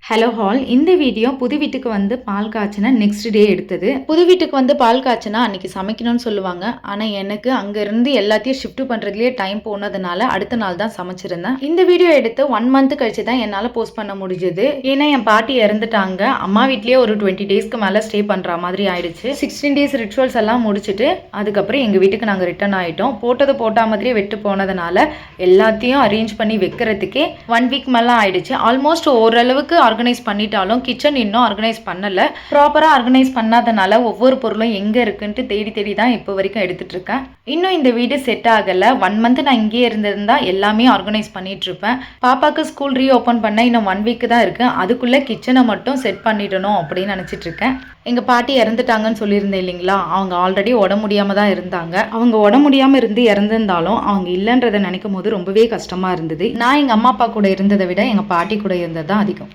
Hello hall. இந்த video புது வீட்டுக்கு வந்து பால் காய்ச்சினா நெக்ஸ்ட் டே எடுத்தது. புது வீட்டுக்கு வந்து பால் காய்ச்சினா அன்னைக்கு சமைக்கணும்னு சொல்லுவாங்க. ஆனால் எனக்கு அங்கேருந்து எல்லாத்தையும் ஷிஃப்ட் பண்ணுறதுலேயே டைம் போனதுனால அடுத்த நாள் தான் சமைச்சிருந்தேன். இந்த வீடியோ எடுத்து 1 மந்த் கழிச்சு தான் என்னால் போஸ்ட் பண்ண முடிஞ்சது. ஏன்னா என் பாட்டி இறந்துட்டாங்க. அம்மா வீட்லேயே ஒரு 20 டேஸ்க்கு மேலே ஸ்டே பண்ணுற மாதிரி ஆயிடுச்சு. 16 டேஸ் ரிச்சுவல்ஸ் எல்லாம் முடிச்சுட்டு அதுக்கப்புறம் எங்கள் வீட்டுக்கு நாங்கள் ரிட்டர்ன் ஆகிட்டோம். போட்ட மாதிரியே வெட்டு போனதுனால எல்லாத்தையும் அரேஞ்ச் பண்ணி வைக்கிறதுக்கே 1 வீக் மேலே ஆயிடுச்சு. ஆல்மோஸ்ட் ஓரளவுக்கு ஆர்கனைஸ் பண்ணிட்டாலும் கிச்சன் இன்னும் ஆர்கனைஸ் பண்ணல. ப்ராப்பரா ஆர்கனைஸ் பண்ணாதனால ஒவ்வொரு பொருளும் எங்க இருக்குன்ட்டு தேடி தேடி தான் இப்போ வரைக்கும் எடுத்துட்டு இருக்கேன். இன்னும் இந்த வீடு செட் ஆகல. 1 மந்த் நான் இங்கே இருந்திருந்தா எல்லாமே ஆர்கனைஸ் பண்ணிட்டு இருப்பேன். பாப்பாக்கு ஸ்கூல் ரீஓபன் பண்ண இன்னும் 1 வீக் தான் இருக்கு. அதுக்குள்ள கிச்சனை மட்டும் செட் பண்ணிடணும் அப்படின்னு நினைச்சிட்டு இருக்கேன். எங்க பாட்டி இறந்துட்டாங்கன்னு சொல்லியிருந்தேன் இல்லைங்களா, அவங்க ஆல்ரெடி உடம்பு முடியாம தான் இருந்தாங்க. அவங்க உடம்பு முடியாம இருந்து இறந்திருந்தாலும் அவங்க இல்லைன்றதை நினைக்கும் போது ரொம்பவே கஷ்டமா இருந்தது. நான் எங்க அம்மா அப்பா கூட இருந்ததை விட எங்க பாட்டி கூட இருந்தது தான் அதிகம்.